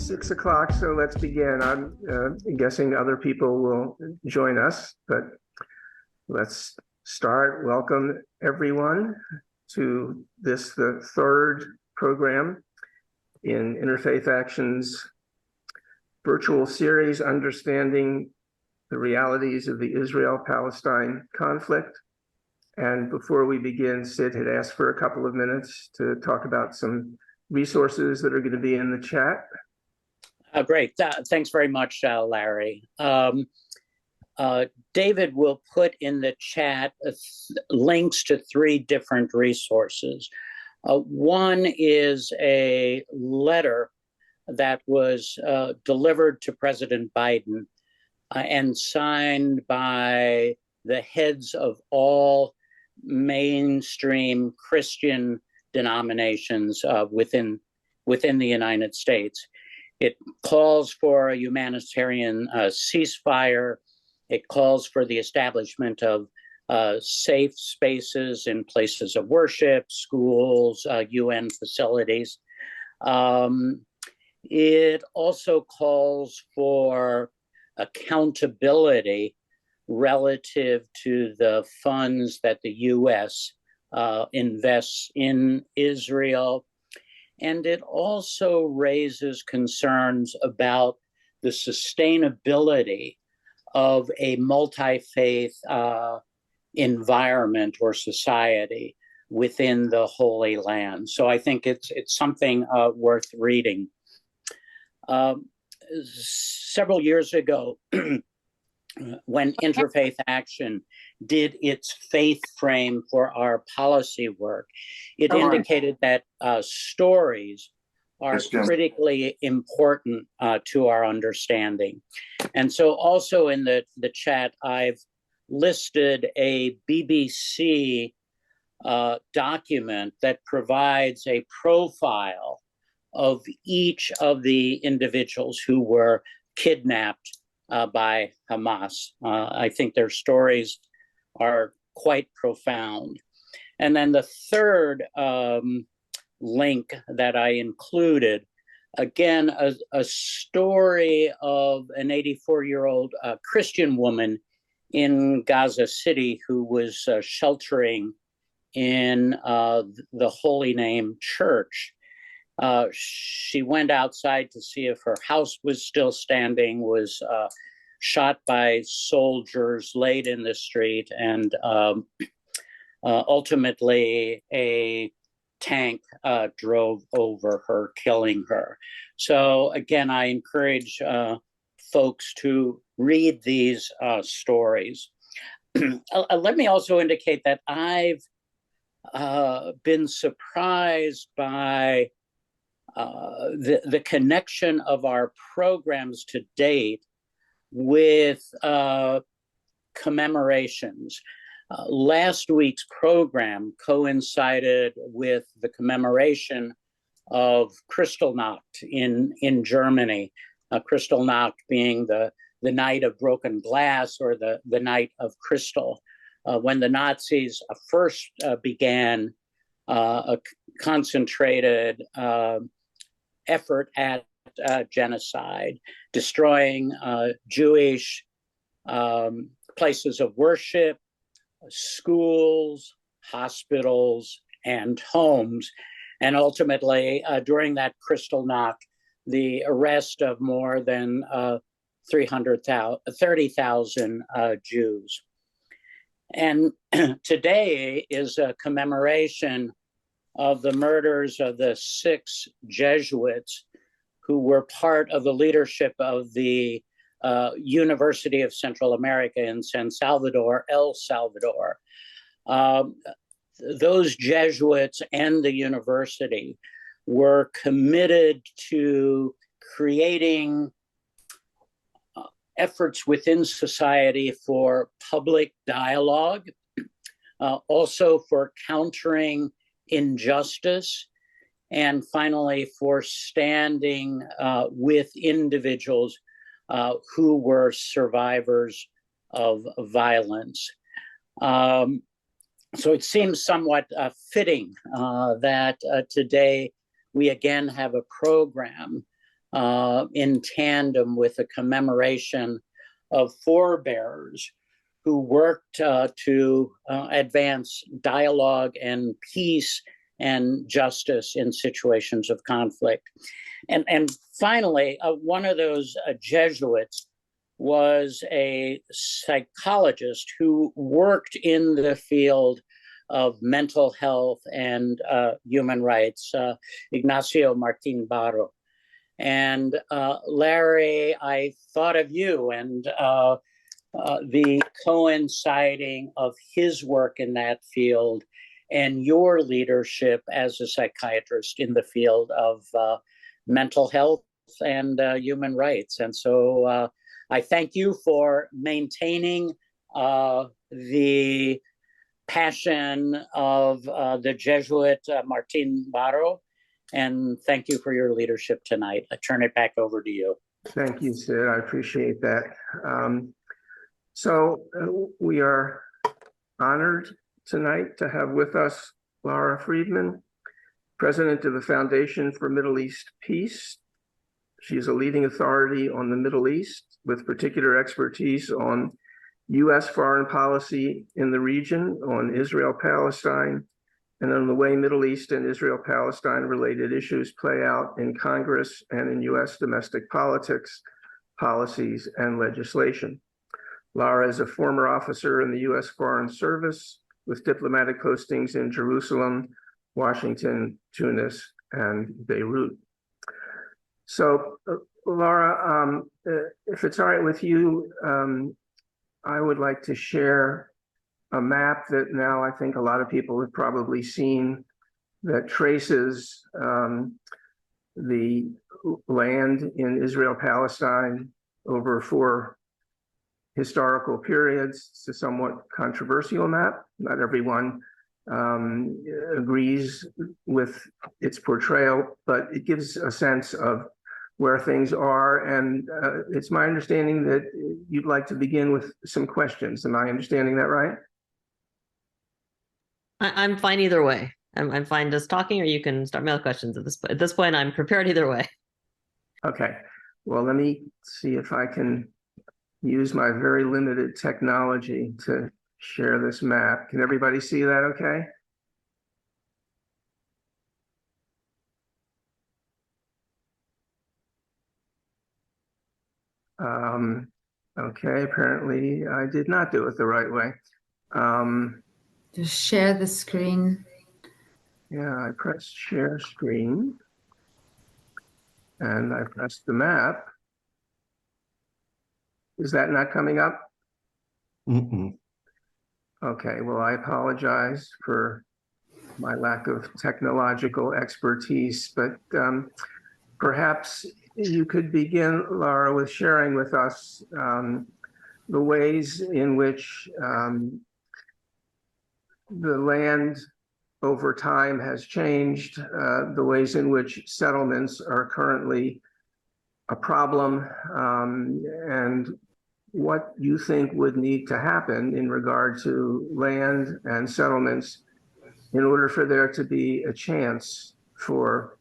6 o'clock, so let's begin. I'm guessing other people will join us, but let's start. Welcome, everyone, to the third program in Interfaith Action's virtual series, Understanding the Realities of the Israel-Palestine Conflict. And before we begin, Sid had asked for a couple of minutes to talk about some resources that are going to be in the chat. Great. Thanks very much, Larry. David will put in the chat links to 3 different resources. One is a letter that was delivered to President Biden and signed by the heads of all mainstream Christian denominations within the United States. It calls for a humanitarian ceasefire. It calls for the establishment of safe spaces in places of worship, schools, UN facilities. It also calls for accountability relative to the funds that the U.S. Invests in Israel. And it also raises concerns about the sustainability of a multi-faith environment or society within the Holy Land. So I think it's something worth reading. Several years ago, when Interfaith Action did its faith frame for our policy work, it indicated that stories are critically important to our understanding. And so also in the chat, I've listed a BBC document that provides a profile of each of the individuals who were kidnapped by Hamas. I think their stories are quite profound. And then the third link that I included, again, a story of an 84-year-old Christian woman in Gaza City who was sheltering in the Holy Name Church. She went outside to see if her house was still standing, was shot by soldiers, laid in the street, and ultimately a tank drove over her, killing her. So again, I encourage folks to read these stories. Let me also indicate that I've been surprised by the connection of our programs to date with commemorations. Last week's program coincided with the commemoration of Kristallnacht in Germany. Kristallnacht being the night of broken glass, or the night of crystal, when the Nazis first began a concentrated effort at genocide, destroying Jewish places of worship, schools, hospitals, and homes. And ultimately, during that Kristallnacht, the arrest of more than 30,000 Jews. And today is a commemoration of the murders of the 6 Jesuits who were part of the leadership of the University of Central America in San Salvador, El Salvador. Those Jesuits and the university were committed to creating efforts within society for public dialogue, also for countering injustice, and finally for standing with individuals who were survivors of violence. So it seems somewhat fitting that today we again have a program in tandem with a commemoration of forebears who worked to advance dialogue and peace and justice in situations of conflict. And finally, one of those Jesuits was a psychologist who worked in the field of mental health and human rights, Ignacio Martin Barro. And Larry, I thought of you and the coinciding of his work in that field and your leadership as a psychiatrist in the field of mental health and human rights. And so I thank you for maintaining the passion of the Jesuit Martin Barro, and thank you for your leadership tonight. I turn it back over to you. Thank you, Sid. I appreciate that. We are honored tonight to have with us Lara Friedman, president of the Foundation for Middle East Peace. She is a leading authority on the Middle East with particular expertise on U.S. foreign policy in the region, on Israel-Palestine, and on the way Middle East and Israel-Palestine related issues play out in Congress and in U.S. domestic politics, policies, and legislation. Lara is a former officer in the U.S. Foreign Service with diplomatic postings in Jerusalem, Washington, Tunis, and Beirut. So, Lara, if it's all right with you, I would like to share a map that now I think a lot of people have probably seen that traces the land in Israel-Palestine over 4 historical periods. It's a somewhat controversial map. Not everyone agrees with its portrayal, but it gives a sense of where things are. And it's my understanding that you'd like to begin with some questions. Am I understanding that right? I'm fine either way. I'm fine just talking, or you can start me with questions at this point. I'm prepared either way. Okay. Well, let me see if I can use my very limited technology to share this map. Can everybody see that okay? Okay, apparently I did not do it the right way. Just share the screen. Yeah, I pressed share screen and I pressed the map. Is that not coming up? Mm-mm. Okay, well, I apologize for my lack of technological expertise, but perhaps you could begin, Lara, with sharing with us the ways in which the land over time has changed, the ways in which settlements are currently a problem, and what you think would need to happen in regard to land and settlements in order for there to be a chance for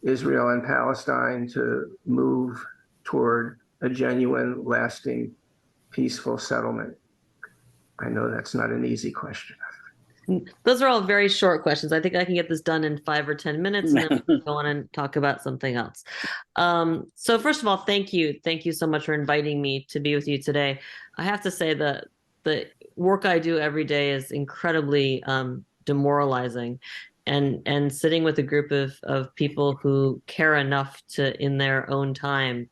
Israel and Palestine to move toward a genuine, lasting, peaceful settlement. I know that's not an easy question. Those are all very short questions. I think I can get this done in 5 or 10 minutes, and then we'll go on and talk about something else. So first of all, thank you. Thank you so much for inviting me to be with you today. I have to say that the work I do every day is incredibly demoralizing. And sitting with a group of people who care enough to, in their own time,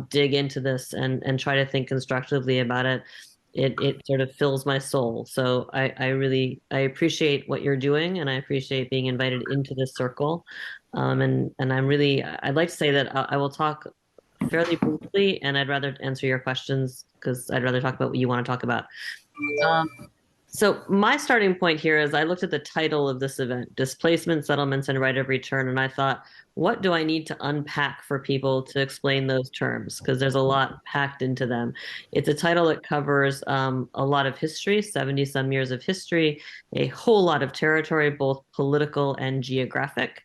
dig into this and try to think constructively about it, it sort of fills my soul. So I really appreciate what you're doing, and I appreciate being invited into this circle. And I'd like to say that I will talk fairly briefly, and I'd rather answer your questions because I'd rather talk about what you want to talk about. So my starting point here is I looked at the title of this event, Displacement, Settlements, and Right of Return, and I thought, what do I need to unpack for people to explain those terms? Because there's a lot packed into them. It's a title that covers a lot of history, 70-some years of history, a whole lot of territory, both political and geographic.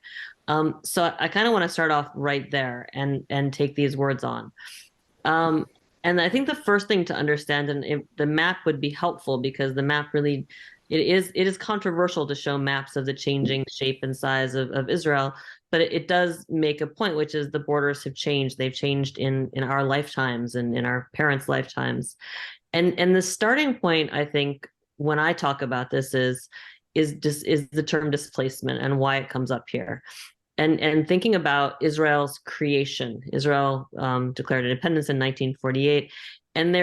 So I kind of want to start off right there and take these words on. And I think the first thing to understand, and the map would be helpful because the map really, it is controversial to show maps of the changing shape and size of Israel, but it does make a point, which is the borders have changed. They've changed in our lifetimes and in our parents' lifetimes. And the starting point, I think, when I talk about this is the term displacement and why it comes up here. And thinking about Israel's creation, Israel declared independence in 1948. And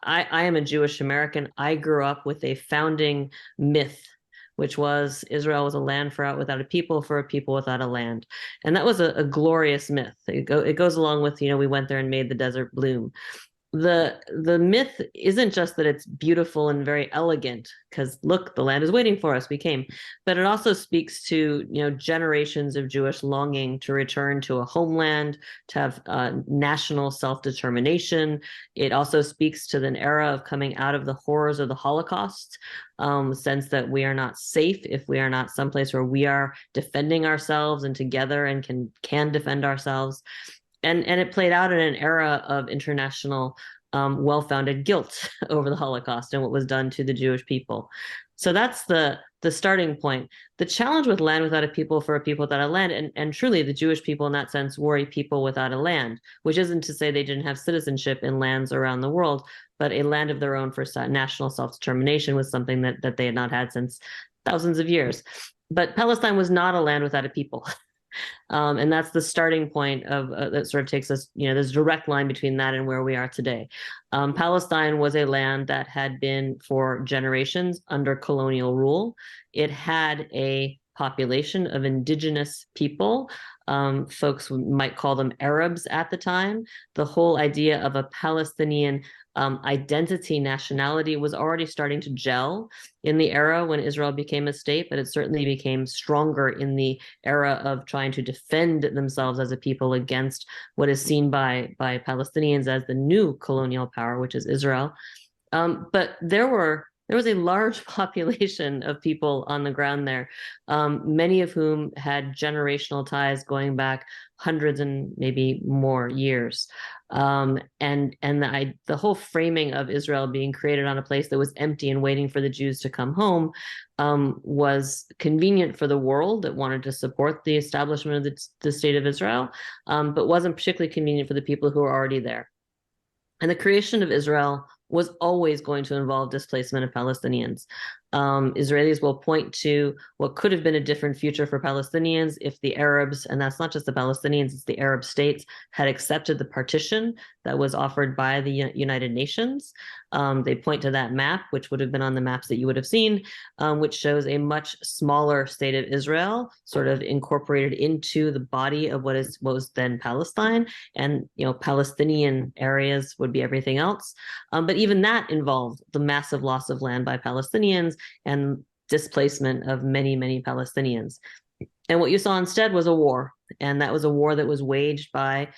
I am a Jewish American. I grew up with a founding myth, which was Israel was a land without a people, for a people without a land. And that was a glorious myth. It goes along with, we went there and made the desert bloom. The myth isn't just that it's beautiful and very elegant, because look, the land is waiting for us, we came, but it also speaks to generations of Jewish longing to return to a homeland, to have national self-determination. It also speaks to an era of coming out of the horrors of the Holocaust, sense that we are not safe if we are not someplace where we are defending ourselves and together and can defend ourselves. And it played out in an era of international well-founded guilt over the Holocaust and what was done to the Jewish people. So that's the starting point. The challenge with land without a people, for a people without a land, and truly the Jewish people in that sense were a people without a land, which isn't to say they didn't have citizenship in lands around the world, but a land of their own for national self-determination was something that they had not had since thousands of years. But Palestine was not a land without a people. And that's the starting point of that sort of takes us, there's a direct line between that and where we are today. Palestine was a land that had been for generations under colonial rule. It had a population of indigenous people. Folks might call them Arabs at the time. The whole idea of a Palestinian identity, nationality was already starting to gel in the era when Israel became a state, but it certainly became stronger in the era of trying to defend themselves as a people against what is seen by Palestinians as the new colonial power, which is Israel. But there was a large population of people on the ground there, many of whom had generational ties going back hundreds and maybe more years. And the whole framing of Israel being created on a place that was empty and waiting for the Jews to come home was convenient for the world that wanted to support the establishment of the state of Israel, but wasn't particularly convenient for the people who were already there. And the creation of Israel was always going to involve displacement of Palestinians. Israelis will point to what could have been a different future for Palestinians if the Arabs, and that's not just the Palestinians, it's the Arab states, had accepted the partition that was offered by the United Nations. They point to that map, which would have been on the maps that you would have seen, which shows a much smaller state of Israel, sort of incorporated into the body of what was then Palestine, and Palestinian areas would be everything else. But even that involved the massive loss of land by Palestinians and displacement of many, many Palestinians. And what you saw instead was a war. And that was a war that was waged by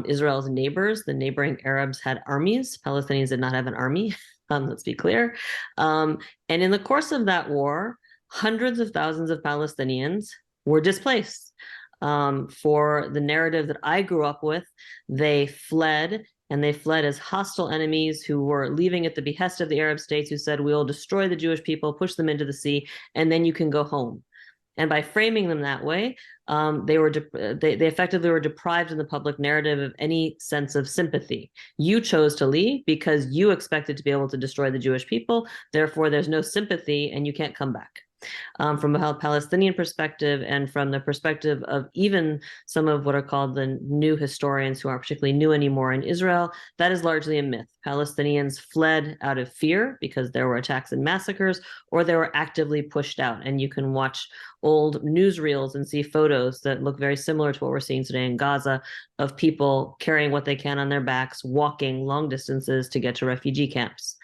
Israel's neighbors. The neighboring Arabs had armies. Palestinians did not have an army, let's be clear. And in the course of that war, hundreds of thousands of Palestinians were displaced. For the narrative that I grew up with, they fled, and they fled as hostile enemies who were leaving at the behest of the Arab states, who said, we'll destroy the Jewish people, push them into the sea, and then you can go home. And by framing them that way, they effectively were deprived in the public narrative of any sense of sympathy. You chose to leave because you expected to be able to destroy the Jewish people. Therefore, there's no sympathy and you can't come back. From a Palestinian perspective, and from the perspective of even some of what are called the new historians, who aren't particularly new anymore in Israel, that is largely a myth. Palestinians fled out of fear because there were attacks and massacres, or they were actively pushed out. And you can watch old newsreels and see photos that look very similar to what we're seeing today in Gaza, of people carrying what they can on their backs, walking long distances to get to refugee camps.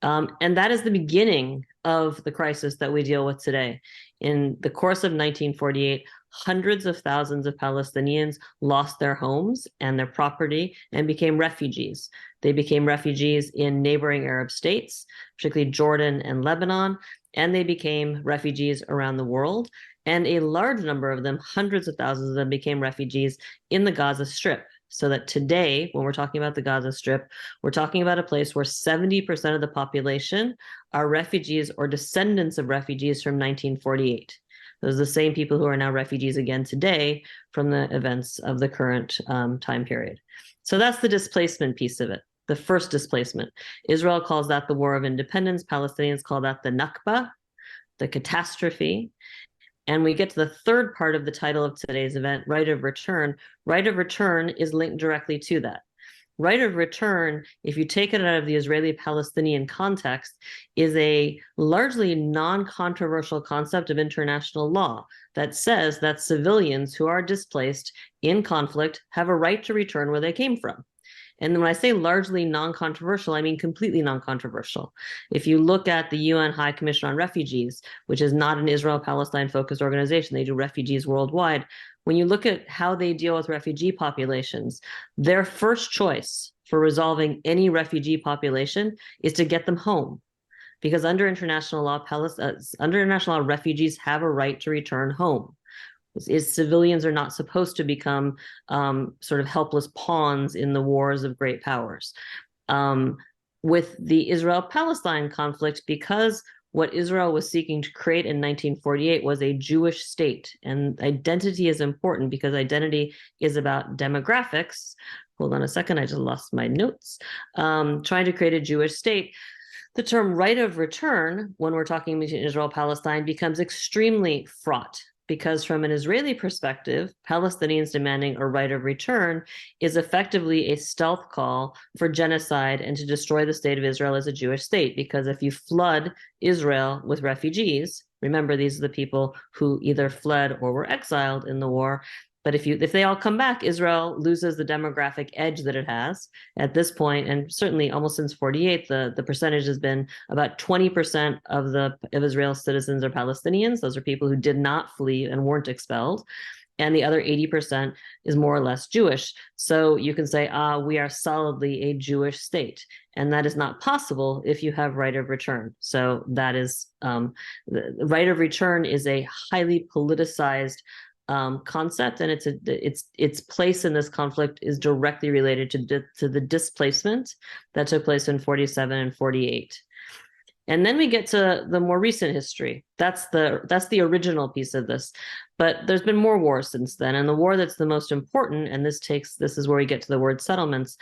And that is the beginning of the crisis that we deal with today. In the course of 1948, hundreds of thousands of Palestinians lost their homes and their property and became refugees. They became refugees in neighboring Arab states, particularly Jordan and Lebanon. and they became refugees around the world. And a large number of them, hundreds of thousands of them, became refugees in the Gaza Strip. So that today, when we're talking about the Gaza Strip, we're talking about a place where 70% of the population are refugees or descendants of refugees from 1948. Those are the same people who are now refugees again today from the events of the current time period. So that's the displacement piece of it, the first displacement. Israel calls that the War of Independence. Palestinians call that the Nakba, the catastrophe. And we get to the third part of the title of today's event, right of return. Right of return is linked directly to that. Right of return, if you take it out of the Israeli-Palestinian context, is a largely non-controversial concept of international law that says that civilians who are displaced in conflict have a right to return where they came from. And when I say largely non-controversial, I mean completely non-controversial. If you look at the UN High Commission on Refugees, which is not an Israel-Palestine focused organization, they do refugees worldwide. When you look at how they deal with refugee populations, their first choice for resolving any refugee population is to get them home. Because under international law, refugees have a right to return home. Civilians are not supposed to become sort of helpless pawns in the wars of great powers. With the Israel-Palestine conflict, because what Israel was seeking to create in 1948 was a Jewish state, and identity is important because identity is about demographics. Hold on a second, I just lost my notes. Trying to create a Jewish state. The term right of return, when we're talking between Israel-Palestine, becomes extremely fraught. Because from an Israeli perspective, Palestinians demanding a right of return is effectively a stealth call for genocide and to destroy the state of Israel as a Jewish state. Because if you flood Israel with refugees, remember these are the people who either fled or were exiled in the war. But if they all come back, Israel loses the demographic edge that it has at this point, and certainly almost since 48, the percentage has been about 20% of Israel's citizens are Palestinians. Those are people who did not flee and weren't expelled. And the other 80% is more or less Jewish. So you can say, we are solidly a Jewish state. And that is not possible if you have right of return. So that is, the right of return is a highly politicized concept, and its place in this conflict is directly related to the displacement that took place in 47 and 48. And then we get to the more recent history. That's the original piece of this. But there's been more wars since then, and the war that's the most important, and this is where we get to the word settlements.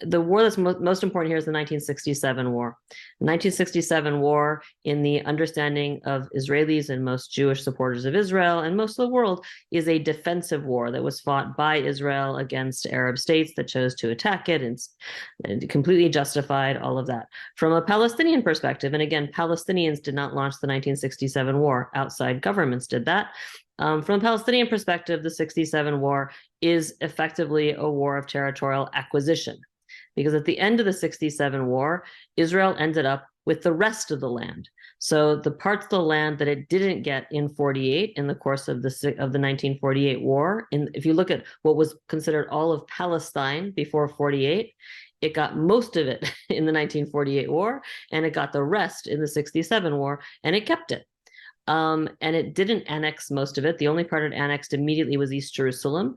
The war that's most important here is the 1967 war. The 1967 war, in the understanding of Israelis and most Jewish supporters of Israel and most of the world, is a defensive war that was fought by Israel against Arab states that chose to attack it, and completely justified all of that. From a Palestinian perspective, and again, Palestinians did not launch the 1967 war, outside governments did that. From a Palestinian perspective, the 67 war is effectively a war of territorial acquisition. Because at the end of the 67 war, Israel ended up with the rest of the land. So the parts of the land that it didn't get in 48 in the course of the 1948 war, and if you look at what was considered all of Palestine before 48, it got most of it in the 1948 war, and it got the rest in the 67 war, and it kept it. And it didn't annex most of it. The only part it annexed immediately was East Jerusalem.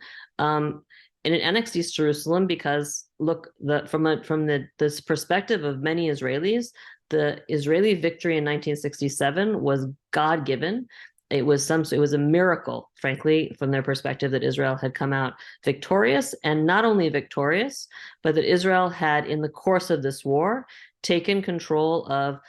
And it annexed East Jerusalem because, look, from this perspective of many Israelis, the Israeli victory in 1967 was God-given. It was a miracle, frankly, from their perspective, that Israel had come out victorious, and not only victorious, but that Israel had, in the course of this war, taken control of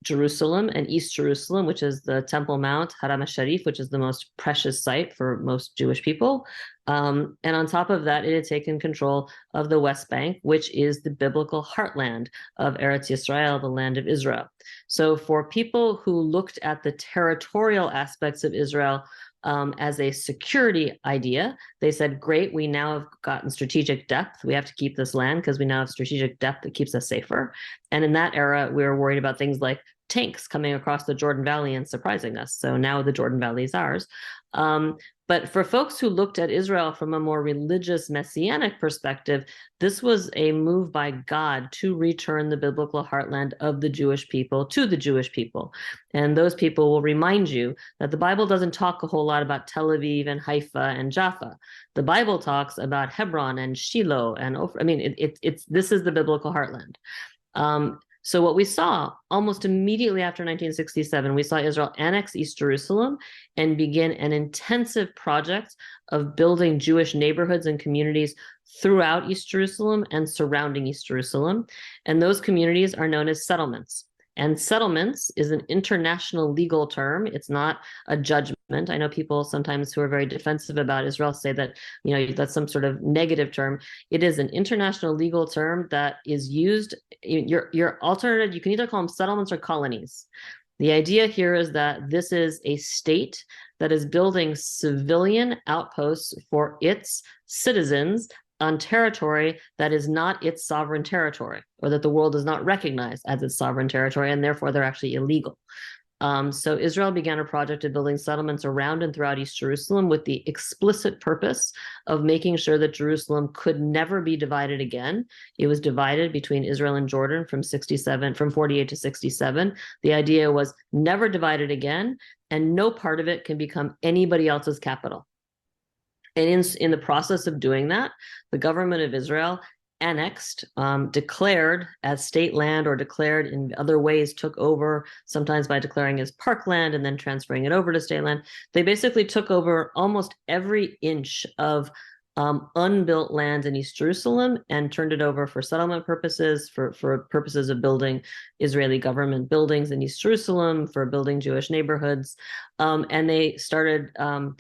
Jerusalem and East Jerusalem, which is the Temple Mount, Haram al-Sharif, which is the most precious site for most Jewish people. And on top of that, it had taken control of the West Bank, which is the biblical heartland of Eretz Yisrael, the land of Israel. So for people who looked at the territorial aspects of Israel as a security idea, they said, great, we now have gotten strategic depth. We have to keep this land because we now have strategic depth that keeps us safer. And in that era, we were worried about things like tanks coming across the Jordan Valley and surprising us. So now the Jordan Valley is ours. But for folks who looked at Israel from a more religious messianic perspective, this was a move by God to return the biblical heartland of the Jewish people to the Jewish people. And those people will remind you that the Bible doesn't talk a whole lot about Tel Aviv and Haifa and Jaffa. The Bible talks about Hebron and Shiloh and Ophir. I mean, this is the biblical heartland. So what we saw almost immediately after 1967, we saw Israel annex East Jerusalem and begin an intensive project of building Jewish neighborhoods and communities throughout East Jerusalem and surrounding East Jerusalem. And those communities are known as settlements. And settlements is an international legal term. It's not a judgment. I know people sometimes who are very defensive about Israel say that, you know, that's some sort of negative term. It is an international legal term that is used. Your alternative, you can either call them settlements or colonies. The idea here is that this is a state that is building civilian outposts for its citizens on territory that is not its sovereign territory, or that the world does not recognize as its sovereign territory, and therefore they're actually illegal. So Israel began a project of building settlements around and throughout East Jerusalem with the explicit purpose of making sure that Jerusalem could never be divided again. It was divided between Israel and Jordan from 48 to 67. The idea was never divided again, and no part of it can become anybody else's capital. And in the process of doing that, the government of Israel annexed, declared as state land, or declared in other ways, took over, sometimes by declaring as parkland and then transferring it over to state land. They basically took over almost every inch of unbuilt land in East Jerusalem and turned it over for settlement purposes, for purposes of building Israeli government buildings in East Jerusalem, for building Jewish neighborhoods. And they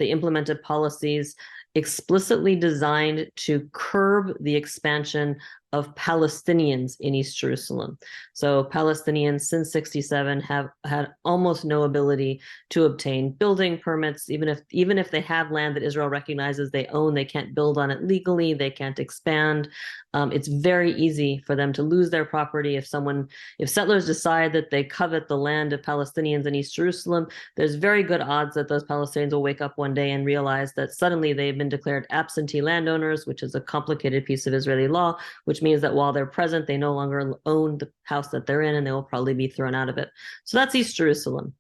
implemented policies explicitly designed to curb the expansion of Palestinians in East Jerusalem. So Palestinians since 67 have had almost no ability to obtain building permits. Even if they have land that Israel recognizes they own, they can't build on it legally, they can't expand. It's very easy for them to lose their property if settlers decide that they covet the land of Palestinians in East Jerusalem. There's very good odds that those Palestinians will wake up one day and realize that suddenly they've been declared absentee landowners, which is a complicated piece of Israeli law, which means that while they're present, they no longer own the house that they're in, and they will probably be thrown out of it. So that's East Jerusalem.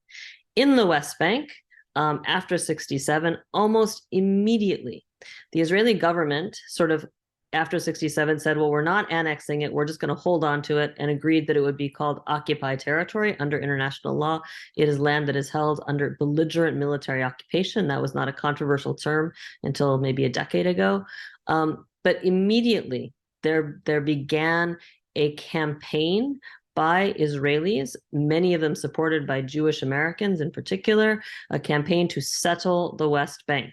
In the West Bank, after 67, almost immediately, the Israeli government sort of after 67 said, well, we're not annexing it, we're just going to hold on to it, and agreed that it would be called occupied territory under international law. It is land that is held under belligerent military occupation. That was not a controversial term until maybe a decade ago. But immediately there began a campaign by Israelis, many of them supported by Jewish Americans in particular, a campaign to settle the West Bank.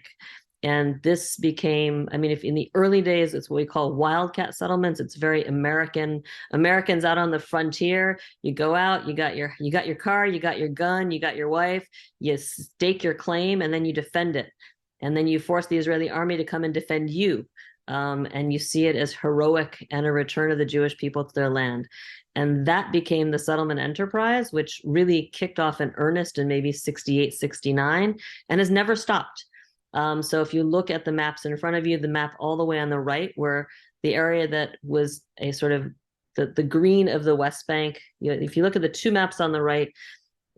And this became, if in the early days, it's what we call wildcat settlements. It's very American. Americans out on the frontier. You go out, you got your car, you got your gun, you got your wife, you stake your claim, and then you defend it. And then you force the Israeli army to come and defend you. And you see it as heroic and a return of the Jewish people to their land. And that became the settlement enterprise, which really kicked off in earnest in maybe 68, 69, and has never stopped. So if you look at the maps in front of you, the map all the way on the right, where the area that was a sort of the green of the West Bank, if you look at the two maps on the right,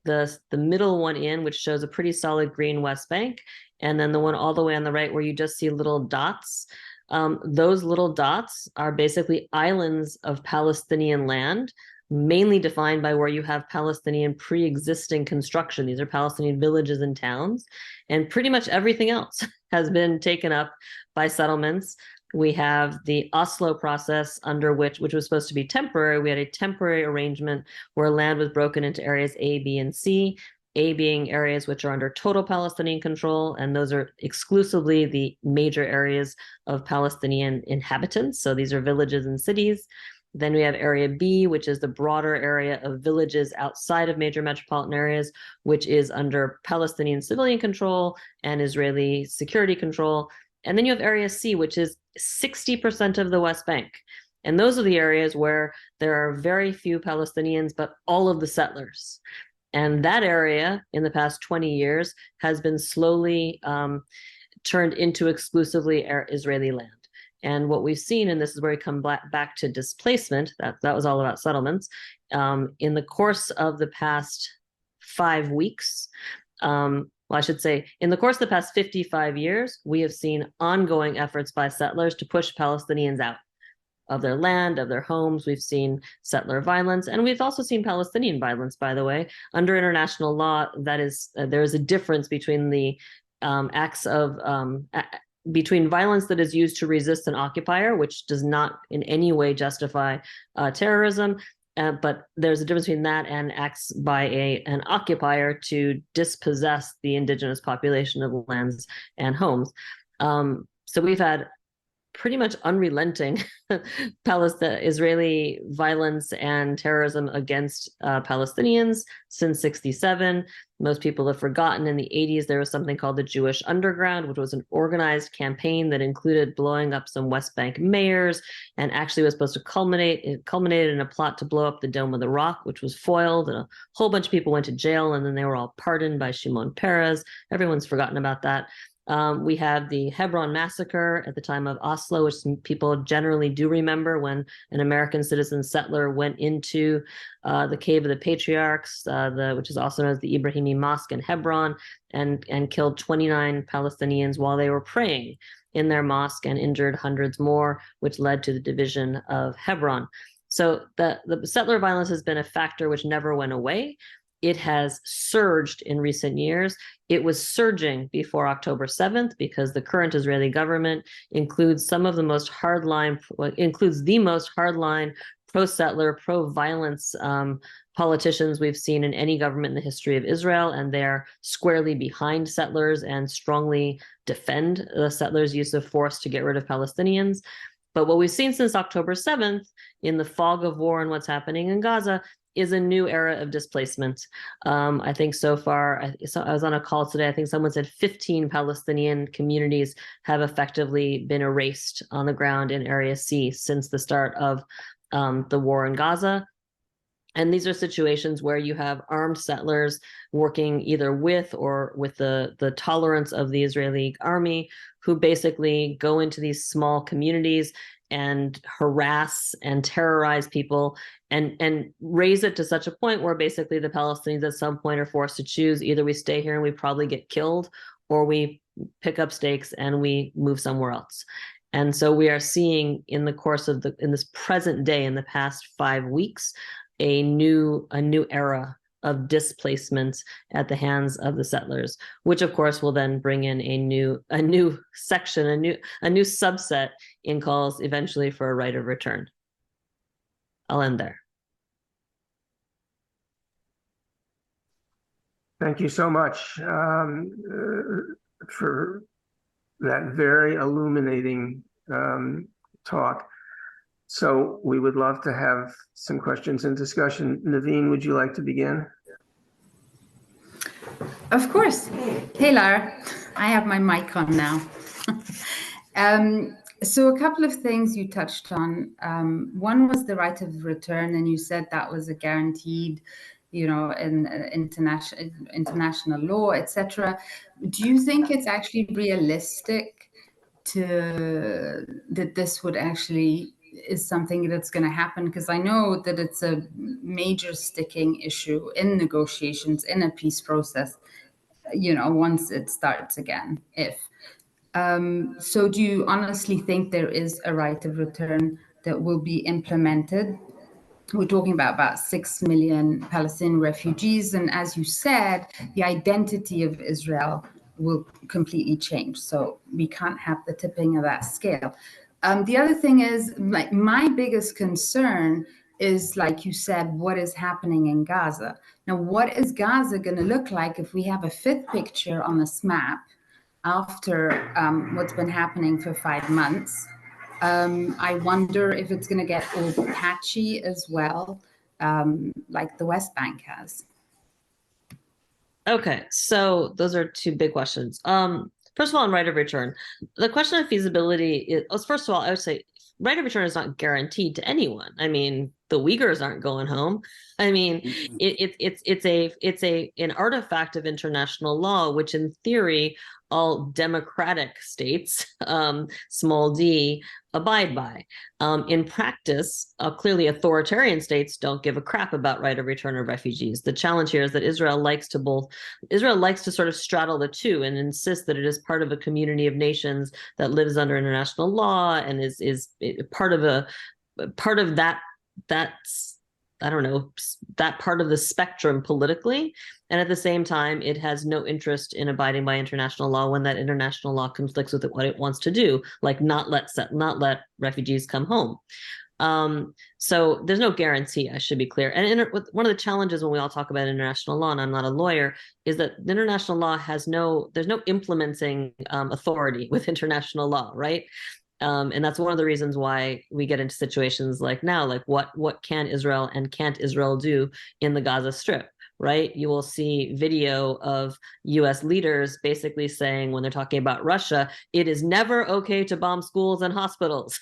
the middle one which shows a pretty solid green West Bank, and then the one all the way on the right where you just see little dots, those little dots are basically islands of Palestinian land, mainly defined by where you have Palestinian pre-existing construction. These are Palestinian villages and towns, and pretty much everything else has been taken up by settlements. We have the Oslo process, under which was supposed to be temporary. We had a temporary arrangement where land was broken into areas A, B, and C. A being areas which are under total Palestinian control, and those are exclusively the major areas of Palestinian inhabitants. So these are villages and cities. Then we have area B, which is the broader area of villages outside of major metropolitan areas, which is under Palestinian civilian control and Israeli security control. And then you have area C, which is 60% of the West Bank. And those are the areas where there are very few Palestinians, but all of the settlers. And that area in the past 20 years has been slowly turned into exclusively Israeli land. And what we've seen, and this is where we come back to displacement, that was all about settlements, in the course of the past 5 weeks, well, I should say, in the course of the past 55 years, we have seen ongoing efforts by settlers to push Palestinians out of their land, of their homes. We've seen settler violence, and we've also seen Palestinian violence, by the way. Under international law, that is, there is a difference between the acts of between violence that is used to resist an occupier, which does not in any way justify terrorism, but there's a difference between that and acts by an occupier to dispossess the indigenous population of lands and homes. So we've had pretty much unrelenting Israeli violence and terrorism against Palestinians since '67. Most people have forgotten in the '80s there was something called the Jewish Underground, which was an organized campaign that included blowing up some West Bank mayors, and actually was supposed to culminated in a plot to blow up the Dome of the Rock, which was foiled, and a whole bunch of people went to jail, and then they were all pardoned by Shimon Peres. Everyone's forgotten about that. We have the Hebron massacre at the time of Oslo, which people generally do remember, when an American citizen settler went into the Cave of the Patriarchs, which is also known as the Ibrahimi Mosque in Hebron, and killed 29 Palestinians while they were praying in their mosque, and injured hundreds more, which led to the division of Hebron. So the settler violence has been a factor which never went away. It has surged in recent years. It was surging before October 7th because the current Israeli government includes the most hardline pro-settler, pro-violence politicians we've seen in any government in the history of Israel, and they're squarely behind settlers and strongly defend the settlers' use of force to get rid of Palestinians. But what we've seen since October 7th, in the fog of war and what's happening in Gaza, is a new era of displacement. I think so far, I was on a call today, I think someone said 15 Palestinian communities have effectively been erased on the ground in Area C since the start of the war in Gaza. And these are situations where you have armed settlers working either with or with the tolerance of the Israeli army, who basically go into these small communities and harass and terrorize people, and raise it to such a point where basically the Palestinians at some point are forced to choose: either we stay here and we probably get killed, or we pick up stakes and we move somewhere else. And so we are seeing in the course of in this present day, in the past 5 weeks, a new era of displacement at the hands of the settlers, which of course will then bring in a new section, a new subset in calls eventually for a right of return. I'll end there. Thank you so much for that very illuminating talk. So we would love to have some questions and discussion. Naveen, would you like to begin? Of course. Hey, Lara. I have my mic on now. So a couple of things you touched on. One was the right of return, and you said that was a guaranteed, in international law, etc. Do you think it's actually realistic that this would actually is something that's going to happen? Because I know that it's a major sticking issue in negotiations, in a peace process, once it starts again, so do you honestly think there is a right of return that will be implemented? We're talking about 6 million Palestinian refugees, and as you said, the identity of Israel will completely change, so we can't have the tipping of that scale. The other thing is, like, my biggest concern is, like you said, what is happening in Gaza. Now, what is Gaza going to look like if we have a fifth picture on this map after what's been happening for 5 months? I wonder if it's going to get all patchy as well, like the West Bank has. Okay, so those are two big questions. First of all, on right of return, the question of feasibility is, first of all, I would say right of return is not guaranteed to anyone. I mean, the Uyghurs aren't going home. I mean, it's an artifact of international law, which in theory all democratic states, small d, abide by. In practice, clearly authoritarian states don't give a crap about right of return of refugees. The challenge here is that Israel likes to sort of straddle the two and insist that it is part of a community of nations that lives under international law and is part of that's I don't know, that part of the spectrum politically. And at the same time, it has no interest in abiding by international law when that international law conflicts with what it wants to do, like not let refugees come home. So there's no guarantee, I should be clear. And one of the challenges when we all talk about international law, and I'm not a lawyer, is that international law there's no implementing authority with international law, right? And that's one of the reasons why we get into situations like now, like what can Israel and can't Israel do in the Gaza Strip, right? You will see video of US leaders basically saying when they're talking about Russia, it is never okay to bomb schools and hospitals.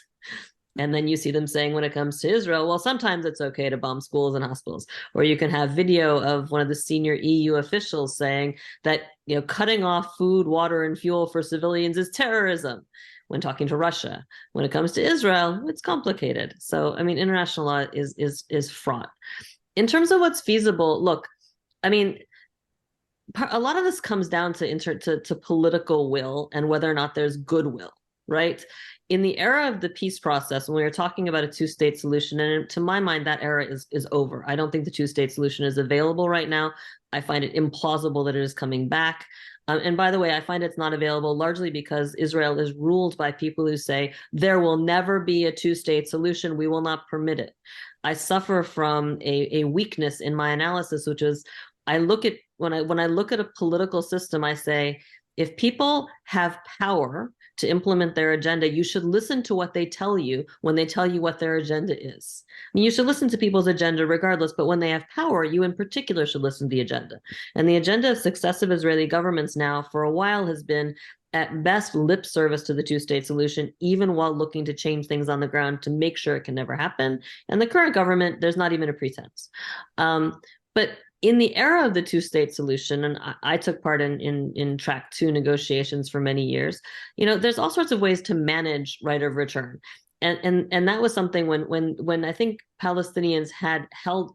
And then you see them saying when it comes to Israel, well, sometimes it's okay to bomb schools and hospitals. Or you can have video of one of the senior EU officials saying that, cutting off food, water, and fuel for civilians is terrorism when talking to Russia. When it comes to Israel, it's complicated. So, I mean, international law is fraught. In terms of what's feasible, look, I mean, a lot of this comes down to political will and whether or not there's goodwill, right? In the era of the peace process, when we were talking about a two-state solution, and to my mind, that era is over. I don't think the two-state solution is available right now. I find it implausible that it is coming back. And by the way, I find it's not available largely because Israel is ruled by people who say there will never be a two-state solution. We will not permit it. I suffer from a weakness in my analysis, which is when I look at a political system, I say, if people have power to implement their agenda, you should listen to what they tell you when they tell you what their agenda is. I mean, you should listen to people's agenda regardless, but when they have power, you in particular should listen to the agenda. And the agenda of successive Israeli governments now for a while has been at best lip service to the two-state solution, even while looking to change things on the ground to make sure it can never happen. And the current government, there's not even a pretense. But in the era of the two-state solution, and I took part in track 2 negotiations for many years, there's all sorts of ways to manage right of return. And that was something when I think Palestinians had held,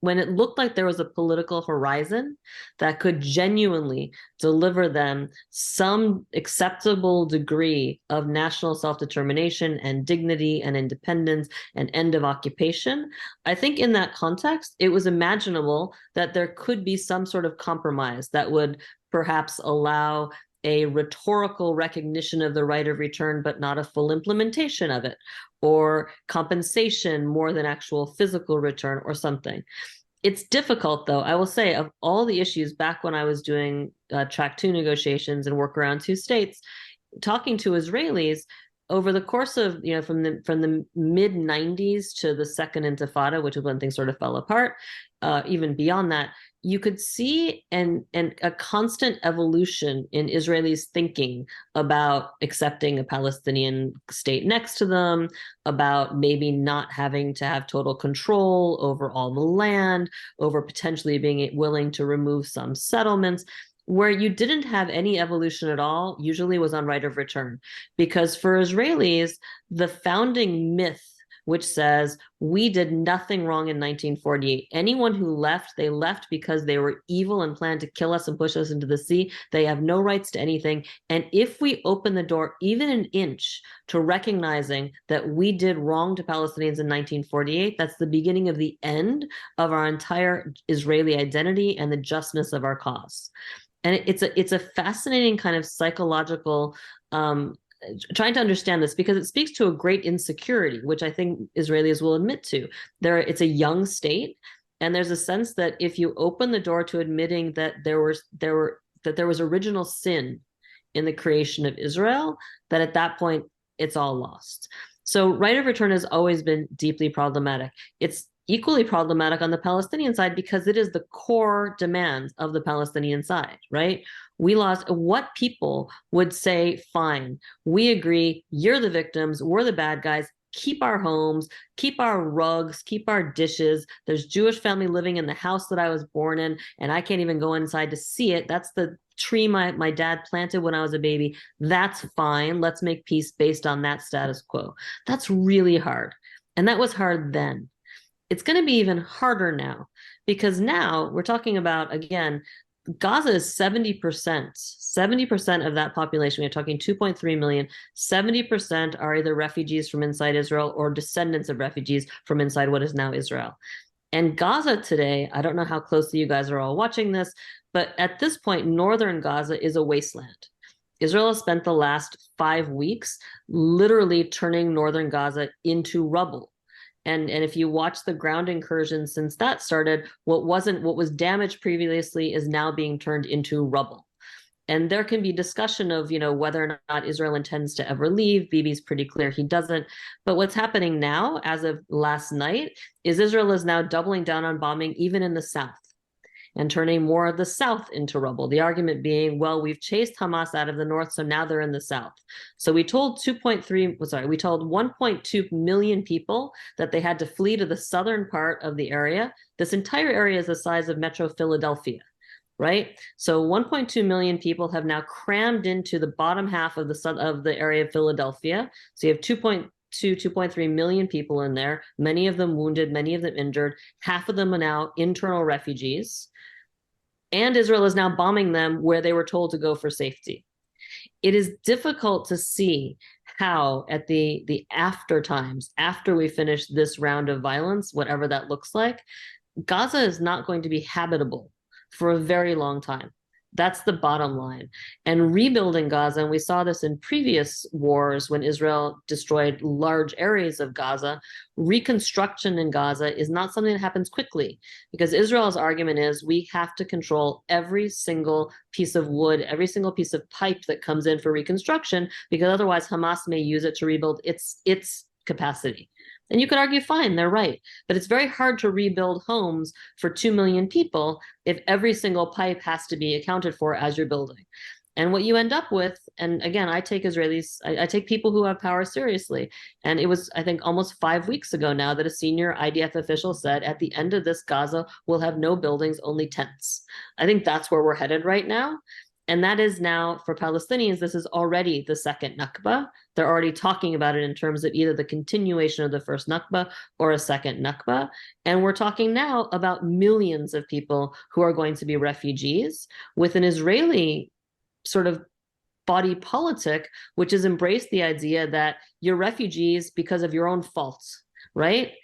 when it looked like there was a political horizon that could genuinely deliver them some acceptable degree of national self-determination and dignity and independence and end of occupation, I think in that context, it was imaginable that there could be some sort of compromise that would perhaps allow a rhetorical recognition of the right of return, but not a full implementation of it, or compensation more than actual physical return or something. It's difficult, though. I will say, of all the issues back when I was doing track 2 negotiations and work around two states, talking to Israelis over the course of, from the mid 90s to the second Intifada, which is when things sort of fell apart, even beyond that, you could see a constant evolution in Israelis' thinking about accepting a Palestinian state next to them, about maybe not having to have total control over all the land, over potentially being willing to remove some settlements. Where you didn't have any evolution at all usually was on right of return. Because for Israelis, the founding myth, which says we did nothing wrong in 1948. Anyone who left, they left because they were evil and planned to kill us and push us into the sea. They have no rights to anything. And if we open the door even an inch to recognizing that we did wrong to Palestinians in 1948, that's the beginning of the end of our entire Israeli identity and the justness of our cause. And it's a fascinating kind of psychological trying to understand this, because it speaks to a great insecurity, which I think Israelis will admit to. It's a young state, and there's a sense that if you open the door to admitting that there was original sin in the creation of Israel, that at that point it's all lost. So right of return has always been deeply problematic. It's equally problematic on the Palestinian side because it is the core demand of the Palestinian side, right? We lost what people would say, fine, we agree, you're the victims, we're the bad guys, keep our homes, keep our rugs, keep our dishes. There's Jewish family living in the house that I was born in, and I can't even go inside to see it. That's the tree my dad planted when I was a baby. That's fine. Let's make peace based on that status quo. That's really hard. And that was hard then. It's going to be even harder now, because now we're talking about, again, Gaza is 70% of that population. We're talking 2.3 million. 70% are either refugees from inside Israel or descendants of refugees from inside what is now Israel. And Gaza today, I don't know how closely you guys are all watching this, but at this point, northern Gaza is a wasteland. Israel has spent the last 5 weeks literally turning northern Gaza into rubble. And if you watch the ground incursions since that started, what was damaged previously is now being turned into rubble. And there can be discussion of, whether or not Israel intends to ever leave. Bibi's pretty clear he doesn't. But what's happening now, as of last night, is Israel is now doubling down on bombing even in the south and turning more of the south into rubble. The argument being, well, we've chased Hamas out of the north, so now they're in the south. So we told 1.2 million people that they had to flee to the southern part of the area. This entire area is the size of Metro Philadelphia, right? So 1.2 million people have now crammed into the bottom half of the area of Philadelphia. So you have 2.3 million people in there, many of them wounded, many of them injured. Half of them are now internal refugees. And Israel is now bombing them where they were told to go for safety. It is difficult to see how at the after times, after we finish this round of violence, whatever that looks like, Gaza is not going to be habitable for a very long time. That's the bottom line. And rebuilding Gaza, and we saw this in previous wars when Israel destroyed large areas of Gaza, reconstruction in Gaza is not something that happens quickly, because Israel's argument is we have to control every single piece of wood, every single piece of pipe that comes in for reconstruction, because otherwise Hamas may use it to rebuild its capacity. And you could argue, fine, they're right. But it's very hard to rebuild homes for 2 million people if every single pipe has to be accounted for as you're building. And what you end up with, and again, I take I take people who have power seriously. And it was, I think, almost 5 weeks ago now that a senior IDF official said, at the end of this, Gaza will have no buildings, only tents. I think that's where we're headed right now. And that is now, for Palestinians, this is already the second Nakba. They're already talking about it in terms of either the continuation of the first Nakba or a second Nakba. And we're talking now about millions of people who are going to be refugees, with an Israeli sort of body politic, which has embraced the idea that you're refugees because of your own faults, right?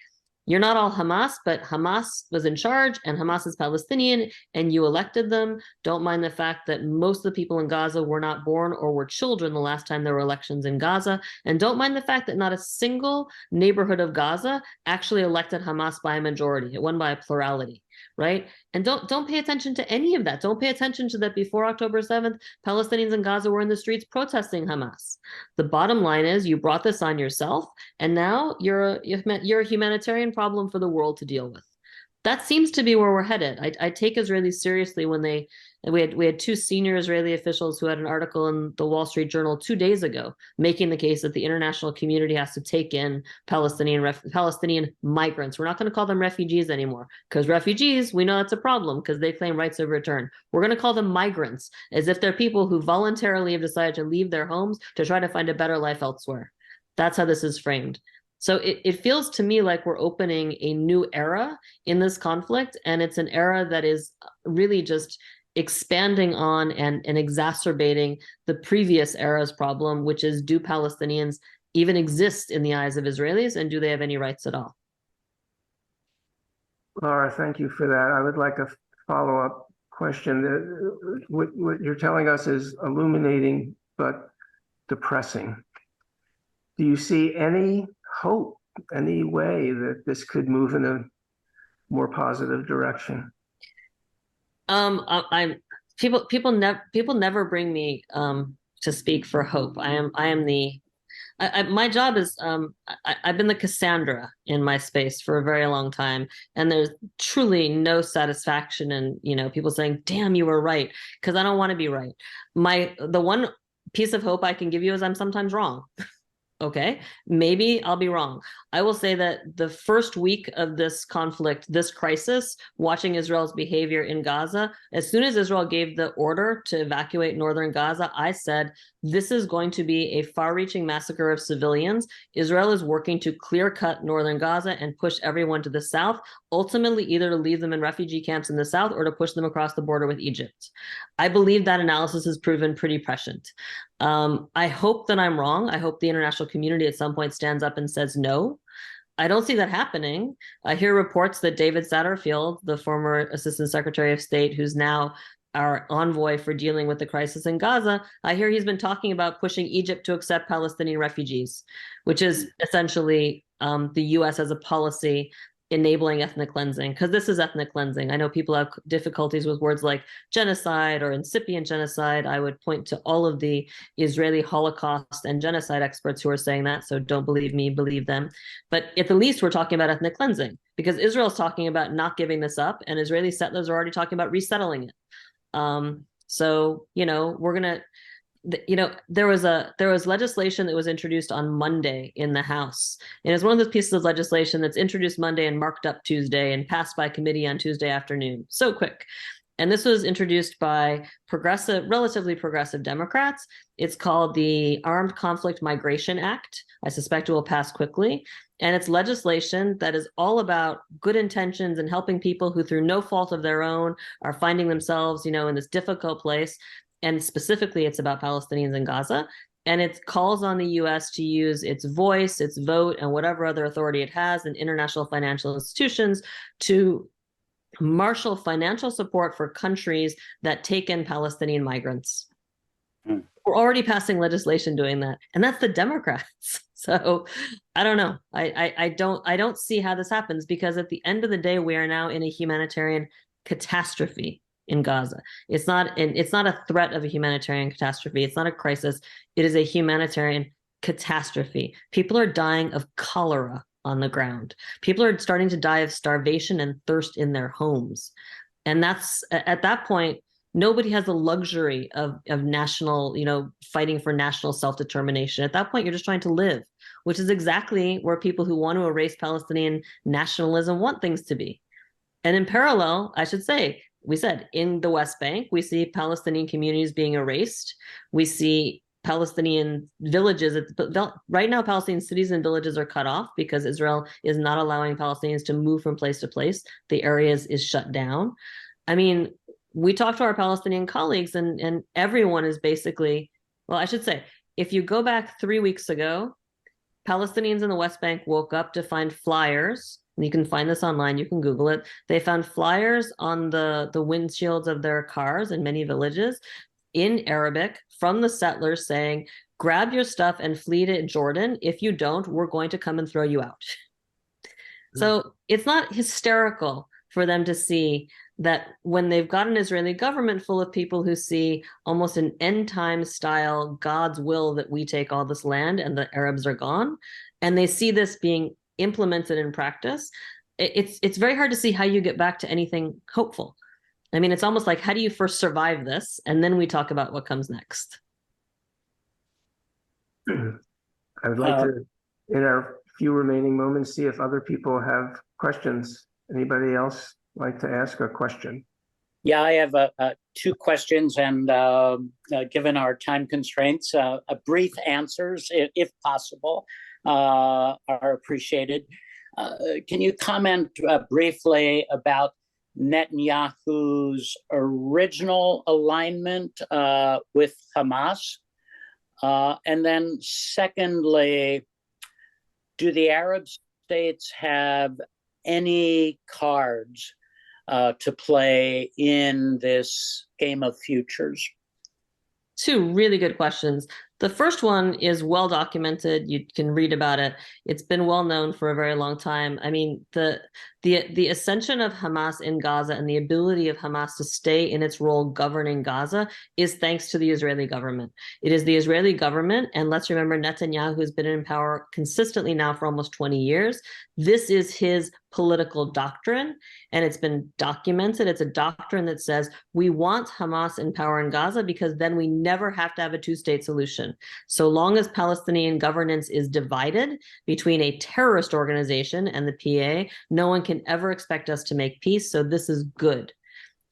You're not all Hamas, but Hamas was in charge and Hamas is Palestinian and you elected them. Don't mind the fact that most of the people in Gaza were not born or were children the last time there were elections in Gaza. And don't mind the fact that not a single neighborhood of Gaza actually elected Hamas by a majority. It won by a plurality, right? And don't pay attention to any of that. Don't pay attention to that before October 7th, Palestinians in Gaza were in the streets protesting Hamas. The bottom line is you brought this on yourself, and now you're a humanitarian problem for the world to deal with. That seems to be where we're headed. I take Israelis seriously when we had 2 senior Israeli officials who had an article in the Wall Street Journal 2 days ago making the case that the international community has to take in Palestinian migrants. We're not going to call them refugees anymore, because refugees, we know that's a problem because they claim rights of return. We're going to call them migrants, as if they're people who voluntarily have decided to leave their homes to try to find a better life elsewhere. That's how this is framed. So it feels to me like we're opening a new era in this conflict, and it's an era that is really just expanding on and exacerbating the previous era's problem, which is, do Palestinians even exist in the eyes of Israelis, and do they have any rights at all? Lara, thank you for that. I would like a follow-up question. What you're telling us is illuminating but depressing. Do you see any hope, any way that this could move in a more positive direction? People never bring me to speak for hope. My job is I've been the Cassandra in my space for a very long time, and there's truly no satisfaction in people saying, "Damn, you were right," because I don't want to be right. The one piece of hope I can give you is I'm sometimes wrong. Okay, maybe I'll be wrong. I will say that the first week of this conflict, this crisis, watching Israel's behavior in Gaza, as soon as Israel gave the order to evacuate northern Gaza, I said, this is going to be a far-reaching massacre of civilians. Israel is working to clear-cut northern Gaza and push everyone to the south, ultimately either to leave them in refugee camps in the south or to push them across the border with Egypt. I believe that analysis has proven pretty prescient. I hope that I'm wrong. I hope the international community at some point stands up and says no. I don't see that happening. I hear reports that David Satterfield, the former Assistant Secretary of State, who's now our envoy for dealing with the crisis in Gaza, I hear he's been talking about pushing Egypt to accept Palestinian refugees, which is essentially the US as a policy enabling ethnic cleansing, because this is ethnic cleansing. I know people have difficulties with words like genocide or incipient genocide. I would point to all of the Israeli Holocaust and genocide experts who are saying that, so don't believe me, believe them. But at the least, we're talking about ethnic cleansing, because Israel's talking about not giving this up, and Israeli settlers are already talking about resettling it. So, we're going to, there was legislation that was introduced on Monday in the House. And it's one of those pieces of legislation that's introduced Monday and marked up Tuesday and passed by committee on Tuesday afternoon. So quick. And this was introduced by relatively progressive Democrats. It's called the Armed Conflict Migration Act. I suspect it will pass quickly. And it's legislation that is all about good intentions and helping people who, through no fault of their own, are finding themselves, in this difficult place. And specifically, it's about Palestinians in Gaza. And it calls on the US to use its voice, its vote, and whatever other authority it has in international financial institutions to marshal financial support for countries that take in Palestinian migrants. We're already passing legislation doing that, and that's the Democrats. So I don't know. I don't see how this happens, because at the end of the day, we are now in a humanitarian catastrophe in Gaza. It's not a threat of a humanitarian catastrophe. It's not a crisis. It is a humanitarian catastrophe. People are dying of cholera on the ground. People are starting to die of starvation and thirst in their homes. And that's, at that point, nobody has the luxury of national, fighting for national self-determination. At that point, you're just trying to live, which is exactly where people who want to erase Palestinian nationalism want things to be. And in parallel, I should say, we said in the West Bank, we see Palestinian communities being erased. We see Palestinian villages. Right now, Palestinian cities and villages are cut off because Israel is not allowing Palestinians to move from place to place. The areas is shut down. I mean, we talk to our Palestinian colleagues, and everyone is basically, well, I should say, if you go back 3 weeks ago, Palestinians in the West Bank woke up to find flyers. You can find this online. You can Google it. They found flyers on the windshields of their cars in many villages in Arabic from the settlers saying, grab your stuff and flee to Jordan. If you don't, we're going to come and throw you out. So it's not hysterical for them to see that when they've got an Israeli government full of people who see almost an end time style God's will that we take all this land and the Arabs are gone, and they see this being implemented in practice, it's very hard to see how you get back to anything hopeful. I mean, it's almost like, how do you first survive this? And then we talk about what comes next. I would like to, in our few remaining moments, see if other people have questions. Anybody else like to ask a question? Yeah, I have two questions, and given our time constraints, brief answers, if possible, are appreciated. Can you comment briefly about Netanyahu's original alignment with Hamas? And then secondly, do the Arab states have any cards to play in this game of futures? Two really good questions. The first one is well documented. You can read about it. It's been well known for a very long time. I mean, the ascension of Hamas in Gaza and the ability of Hamas to stay in its role governing Gaza is thanks to the Israeli government. It is the Israeli government, and let's remember Netanyahu has been in power consistently now for almost 20 years. This is his political doctrine, and it's been documented. It's a doctrine that says we want Hamas in power in Gaza because then we never have to have a two-state solution. solution. So long as Palestinian governance is divided between a terrorist organization and the PA, no one can ever expect us to make peace. So this is good.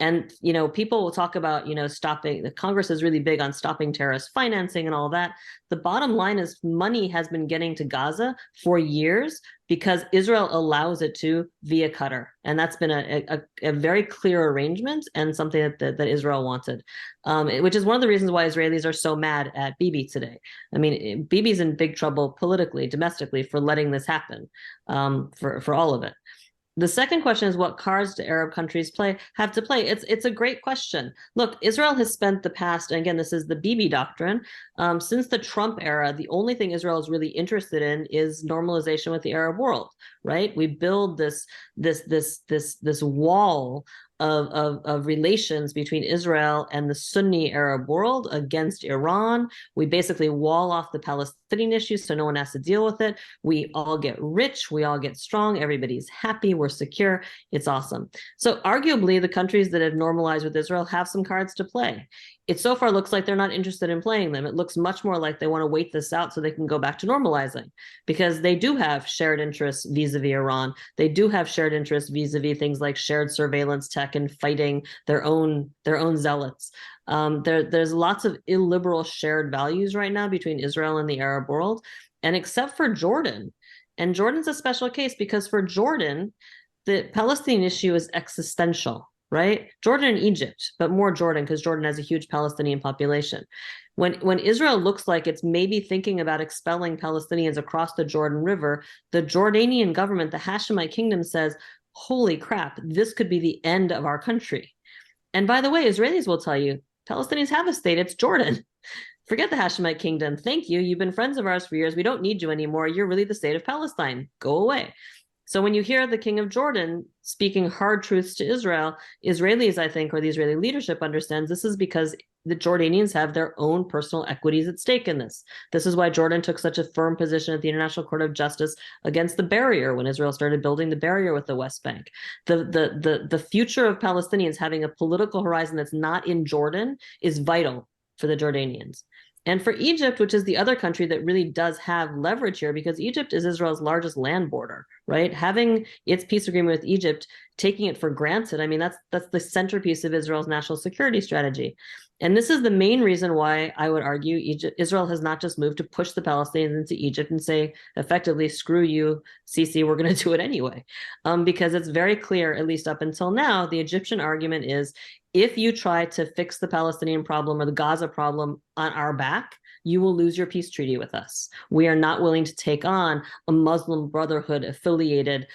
And, people will talk about, stopping, the Congress is really big on stopping terrorist financing and all that. The bottom line is money has been getting to Gaza for years because Israel allows it to via Qatar. And that's been a very clear arrangement and something that Israel wanted, which is one of the reasons why Israelis are so mad at Bibi today. I mean, Bibi's in big trouble politically, domestically, for letting this happen, for all of it. The second question is, what cards do Arab countries have to play? It's a great question. Look, Israel has spent the past, and again, this is the Bibi doctrine, since the Trump era, the only thing Israel is really interested in is normalization with the Arab world, right? We build this wall of relations between Israel and the Sunni Arab world against Iran. We basically wall off the Palestinian issue so no one has to deal with it. We all get rich, we all get strong, everybody's happy, we're secure, it's awesome. So arguably the countries that have normalized with Israel have some cards to play. It so far looks like they're not interested in playing them. It looks much more like they want to wait this out so they can go back to normalizing, because they do have shared interests vis-a-vis Iran. They do have shared interests vis-a-vis things like shared surveillance tech and fighting their own zealots. There's lots of illiberal shared values right now between Israel and the Arab world, and except for Jordan. And Jordan's a special case because for Jordan, the Palestinian issue is existential. Right? Jordan and Egypt, but more Jordan because Jordan has a huge Palestinian population. When Israel looks like it's maybe thinking about expelling Palestinians across the Jordan River, the Jordanian government, the Hashemite kingdom, says, holy crap, this could be the end of our country. And by the way, Israelis will tell you, Palestinians have a state, it's Jordan. Forget the Hashemite kingdom. Thank you. You've been friends of ours for years. We don't need you anymore. You're really the state of Palestine. Go away. So when you hear the king of Jordan speaking hard truths to Israel, Israelis, I think, or the Israeli leadership understands this is because the Jordanians have their own personal equities at stake in this. This is why Jordan took such a firm position at the International Court of Justice against the barrier when Israel started building the barrier with the West Bank. The future of Palestinians having a political horizon that's not in Jordan is vital for the Jordanians. And for Egypt, which is the other country that really does have leverage here, because Egypt is Israel's largest land border, right? Having its peace agreement with Egypt, taking it for granted, I mean, that's the centerpiece of Israel's national security strategy. And this is the main reason why I would argue Israel has not just moved to push the Palestinians into Egypt and say, effectively, screw you, Sisi, we're going to do it anyway. Because it's very clear, at least up until now, the Egyptian argument is, if you try to fix the Palestinian problem or the Gaza problem on our back, you will lose your peace treaty with us. We are not willing to take on a Muslim Brotherhood affiliated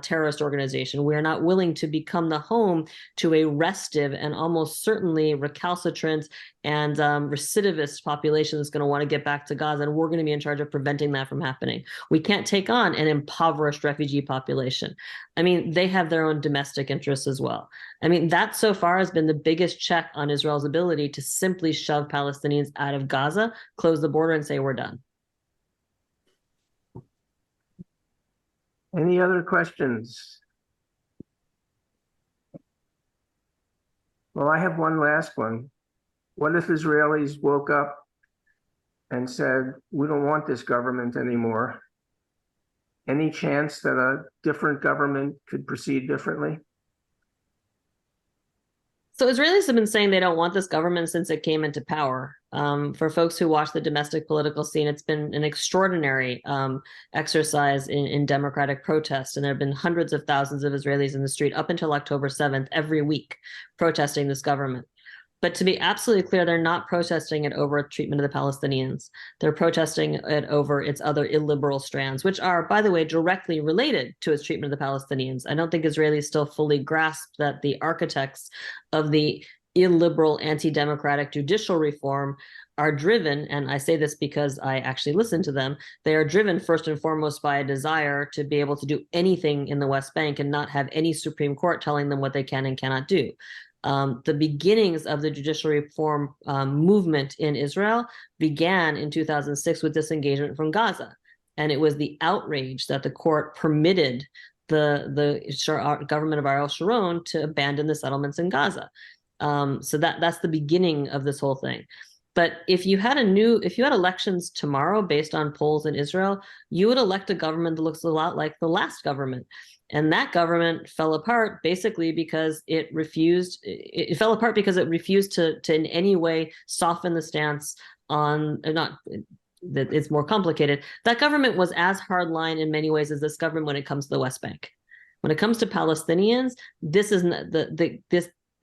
terrorist organization. We are not willing to become the home to a restive and almost certainly recalcitrant and recidivist population that's going to want to get back to Gaza, and we're going to be in charge of preventing that from happening. We can't take on an impoverished refugee population. I mean, they have their own domestic interests as well. I mean, that so far has been the biggest check on Israel's ability to simply shove Palestinians out of Gaza, close the border, and say, we're done. Any other questions? Well, I have one last one. What if Israelis woke up and said, we don't want this government anymore? Any chance that a different government could proceed differently? So Israelis have been saying they don't want this government since it came into power. For folks who watch the domestic political scene, it's been an extraordinary exercise in democratic protest. And there have been hundreds of thousands of Israelis in the street up until October 7th, every week, protesting this government. But to be absolutely clear, they're not protesting it over treatment of the Palestinians. They're protesting it over its other illiberal strands, which are, by the way, directly related to its treatment of the Palestinians. I don't think Israelis still fully grasp that the architects of the illiberal, anti-democratic judicial reform are driven, and I say this because I actually listen to them, they are driven first and foremost by a desire to be able to do anything in the West Bank and not have any Supreme Court telling them what they can and cannot do. The beginnings of the judicial reform movement in Israel began in 2006 with disengagement from Gaza. And it was the outrage that the court permitted the government of Ariel Sharon to abandon the settlements in Gaza. So that's the beginning of this whole thing. But if you had elections tomorrow based on polls in Israel, you would elect a government that looks a lot like the last government. And that government fell apart basically because it fell apart because it refused to in any way soften the stance on, not that it's more complicated. That government was as hardline in many ways as this government when it comes to the West Bank. When it comes to Palestinians, this is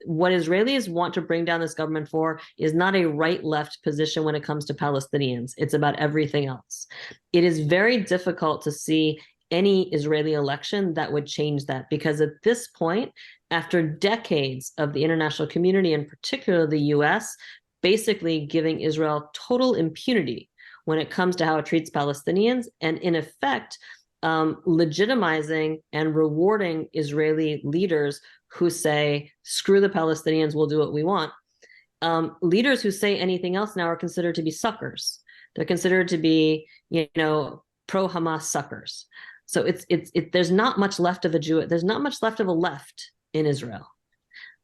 what Israelis want to bring down this government for is not a right-left position when it comes to Palestinians. It's about everything else. It is very difficult to see any Israeli election that would change that, because at this point, after decades of the international community, and particularly the US, basically giving Israel total impunity when it comes to how it treats Palestinians, and in effect, legitimizing and rewarding Israeli leaders who say, screw the Palestinians, we'll do what we want. Leaders who say anything else now are considered to be suckers. They're considered to be, pro-Hamas suckers. So there's not much left of there's not much left of a left in Israel.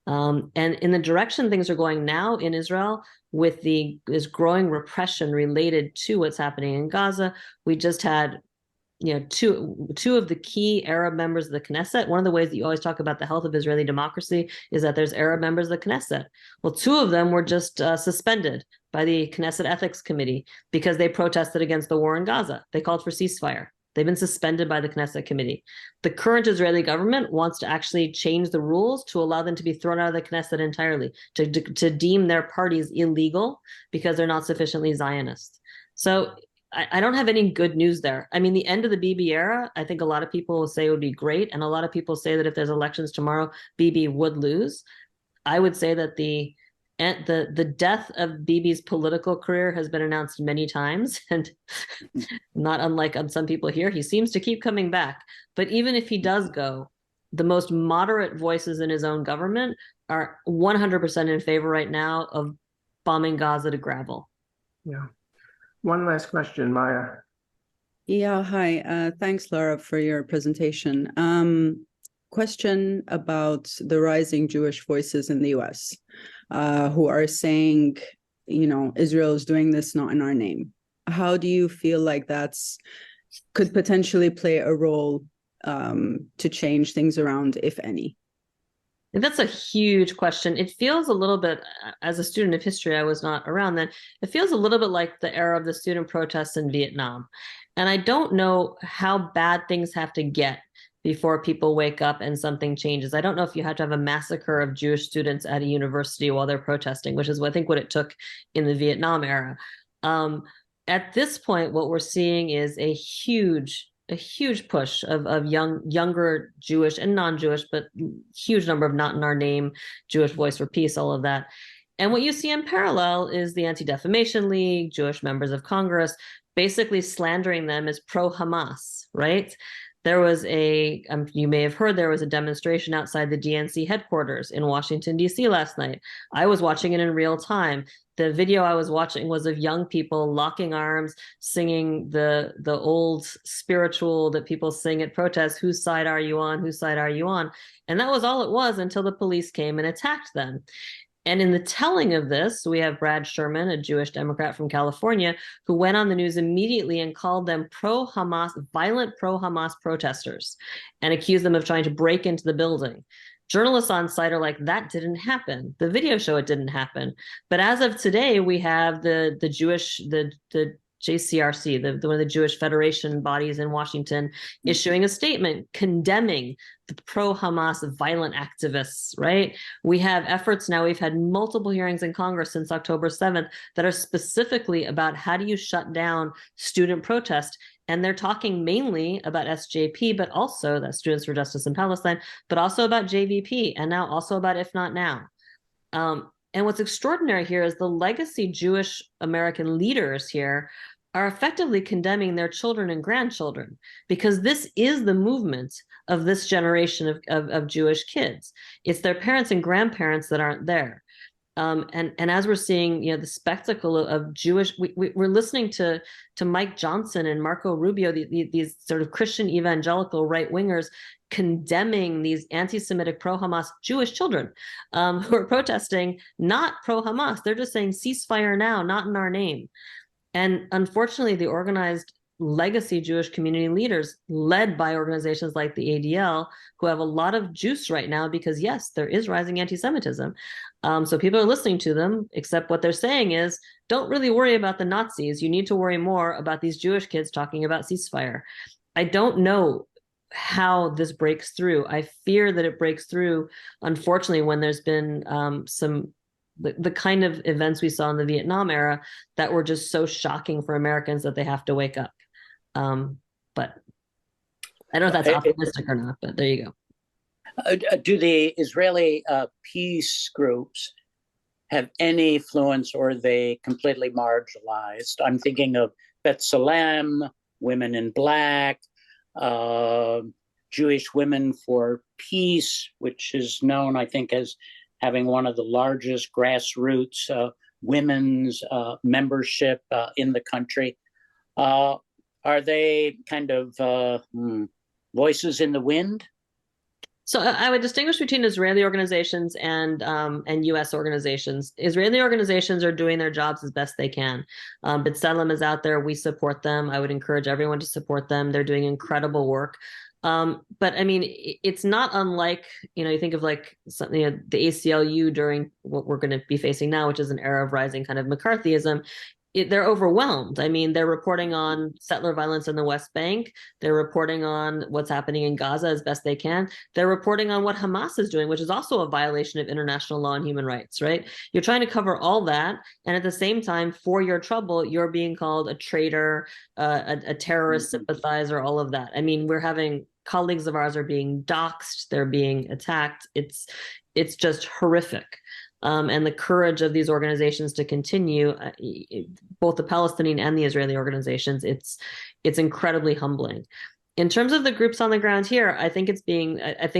And in the direction things are going now in Israel, with this growing repression related to what's happening in Gaza, we just had two of the key Arab members of the Knesset. One of the ways that you always talk about the health of Israeli democracy is that there's Arab members of the Knesset. Well, two of them were just suspended by the Knesset Ethics Committee because they protested against the war in Gaza. They called for ceasefire. They've been suspended by the Knesset Committee. The current Israeli government wants to actually change the rules to allow them to be thrown out of the Knesset entirely, to deem their parties illegal because they're not sufficiently Zionist. So I don't have any good news there. I mean, the end of the Bibi era, I think a lot of people will say would be great. And a lot of people say that if there's elections tomorrow, Bibi would lose. I would say that the death of Bibi's political career has been announced many times. And not unlike on some people here, he seems to keep coming back. But even if he does go, the most moderate voices in his own government are 100% in favor right now of bombing Gaza to gravel. Yeah. One last question, Maya. Yeah, hi. Thanks, Lara, for your presentation. Question about the rising Jewish voices in the US who are saying, Israel is doing this not in our name. How do you feel like could potentially play a role to change things around, if any? That's a huge question. It feels a little bit, as a student of history, I was not around then, it feels a little bit like the era of the student protests in Vietnam. And I don't know how bad things have to get before people wake up and something changes. I don't know if you have to have a massacre of Jewish students at a university while they're protesting, which is, I think, what it took in the Vietnam era. At this point, what we're seeing is a huge push of younger Jewish and non-Jewish, but huge number of not in our name, Jewish Voice for Peace, all of that. And what you see in parallel is the Anti-Defamation League, Jewish members of Congress, basically slandering them as pro-Hamas, right? There was you may have heard, there was a demonstration outside the DNC headquarters in Washington, D.C. last night. I was watching it in real time. The video I was watching was of young people locking arms, singing the old spiritual that people sing at protests, whose side are you on, whose side are you on? And that was all it was until the police came and attacked them. And in the telling of this, we have Brad Sherman, a Jewish Democrat from California, who went on the news immediately and called them pro-Hamas, violent pro-Hamas protesters, and accused them of trying to break into the building. Journalists on site are like, that didn't happen. The video show it didn't happen. But as of today, we have the JCRC, one of the Jewish Federation bodies in Washington, issuing a statement condemning the pro-Hamas violent activists, right? We have efforts now, we've had multiple hearings in Congress since October 7th that are specifically about how do you shut down student protest. And they're talking mainly about SJP, but also that's Students for Justice in Palestine, but also about JVP, and now also about If Not Now. And what's extraordinary here is the legacy Jewish American leaders here are effectively condemning their children and grandchildren, because this is the movement of this generation of Jewish kids. It's their parents and grandparents that aren't there. And as we're seeing, the spectacle of Jewish, we're listening to Mike Johnson and Marco Rubio, these sort of Christian evangelical right wingers condemning these anti-Semitic pro-Hamas Jewish children who are protesting, not pro-Hamas. They're just saying ceasefire now, not in our name. And unfortunately, the organized legacy Jewish community leaders, led by organizations like the ADL, who have a lot of juice right now because, yes, there is rising anti-Semitism. So people are listening to them, except what they're saying is, don't really worry about the Nazis. You need to worry more about these Jewish kids talking about ceasefire. I don't know how this breaks through. I fear that it breaks through, unfortunately, when there's been the kind of events we saw in the Vietnam era that were just so shocking for Americans that they have to wake up. But I don't know if that's optimistic or not, but there you go. Do the Israeli peace groups have any influence, or are they completely marginalized? I'm thinking of B'Tselem, Women in Black, Jewish Women for Peace, which is known, I think, as having one of the largest grassroots women's membership in the country. Are they kind of voices in the wind? So I would distinguish between Israeli organizations and U.S. organizations. Israeli organizations are doing their jobs as best they can. B'Tselem is out there. We support them. I would encourage everyone to support them. They're doing incredible work. But I mean, it's not unlike, you think of like something, the ACLU during what we're going to be facing now, which is an era of rising kind of McCarthyism. They're overwhelmed. I mean, they're reporting on settler violence in the West Bank. They're reporting on what's happening in Gaza as best they can. They're reporting on what Hamas is doing, which is also a violation of international law and human rights, right? You're trying to cover all that. And at the same time, for your trouble, you're being called a traitor, a terrorist sympathizer, all of that. I mean, we're having colleagues of ours are being doxxed. They're being attacked. It's just horrific. And the courage of these organizations to continue, both the Palestinian and the Israeli organizations, it's incredibly humbling. In terms of the groups on the ground here, I think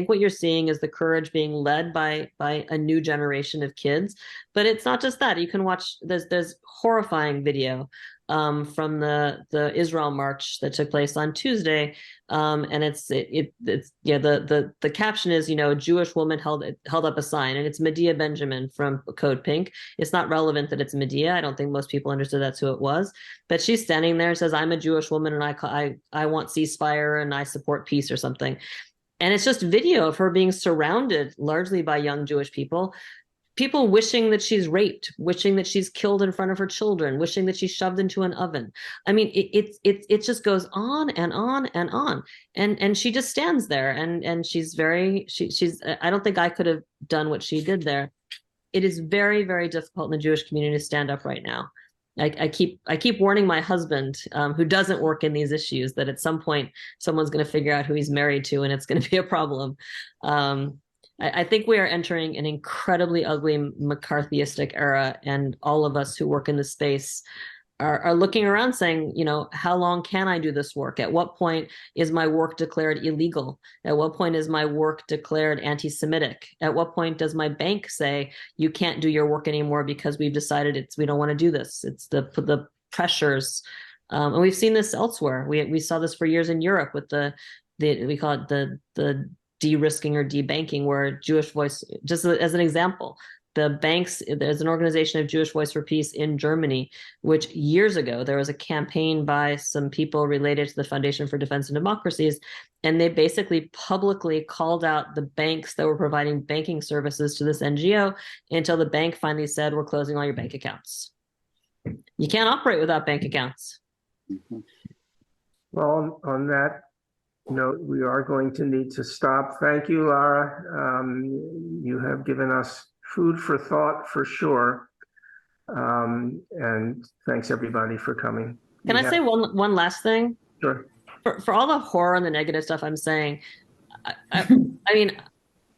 what you're seeing is the courage being led by a new generation of kids. But it's not just that. You can watch, there's horrifying video from the Israel march that took place on Tuesday, and the caption is, a Jewish woman held up a sign, and it's Medea Benjamin from Code Pink. It's not relevant that it's Medea. I don't think most people understood that's who it was, but she's standing there and says, "I'm a Jewish woman, and I want ceasefire, and I support peace," or something. And it's just video of her being surrounded largely by young Jewish people wishing that she's raped, wishing that she's killed in front of her children, wishing that she's shoved into an oven. I mean, it just goes on and on and on. And she just stands there and she's I don't think I could have done what she did there. It is very, very difficult in the Jewish community to stand up right now. I keep warning my husband, who doesn't work in these issues, that at some point someone's going to figure out who he's married to, and it's going to be a problem. I think we are entering an incredibly ugly McCarthyistic era, and all of us who work in this space are looking around saying, how long can I do this work? At what point is my work declared illegal? At what point is my work declared anti-Semitic? At what point does my bank say, you can't do your work anymore because we've decided we don't want to do this? It's the pressures. And we've seen this elsewhere. We saw this for years in Europe with we call it the de-risking or debanking, where Jewish Voice, just as an example, the banks, there's an organization of Jewish Voice for Peace in Germany, which years ago, there was a campaign by some people related to the Foundation for Defense and Democracies, and they basically publicly called out the banks that were providing banking services to this NGO until the bank finally said, we're closing all your bank accounts. You can't operate without bank accounts. Well, on that note, we are going to need to stop. Thank you, Lara. You have given us food for thought for sure. And thanks everybody for coming. Can I say one last thing? Sure. For all the horror and the negative stuff I'm saying, I mean,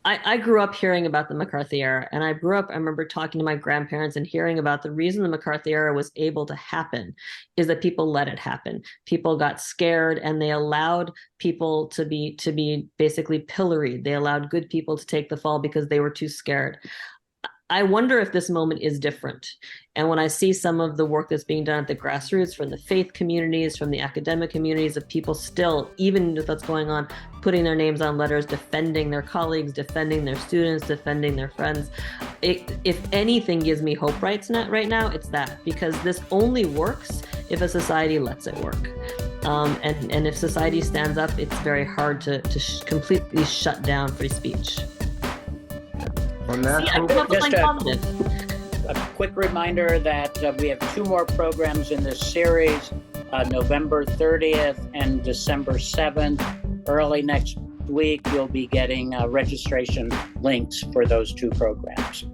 I grew up hearing about the McCarthy era, and I remember talking to my grandparents and hearing about the reason the McCarthy era was able to happen is that people let it happen. People got scared, and they allowed people to be basically pilloried. They allowed good people to take the fall because they were too scared. I wonder if this moment is different. And when I see some of the work that's being done at the grassroots from the faith communities, from the academic communities, of people still, even with what's going on, putting their names on letters, defending their colleagues, defending their students, defending their friends. If anything gives me hope right now, it's that, because this only works if a society lets it work. And if society stands up, it's very hard to completely shut down free speech. On that, I come up with something positive. A quick reminder that we have 2 more programs in this series, November 30th and December 7th. Early next week, you'll be getting registration links for those 2 programs.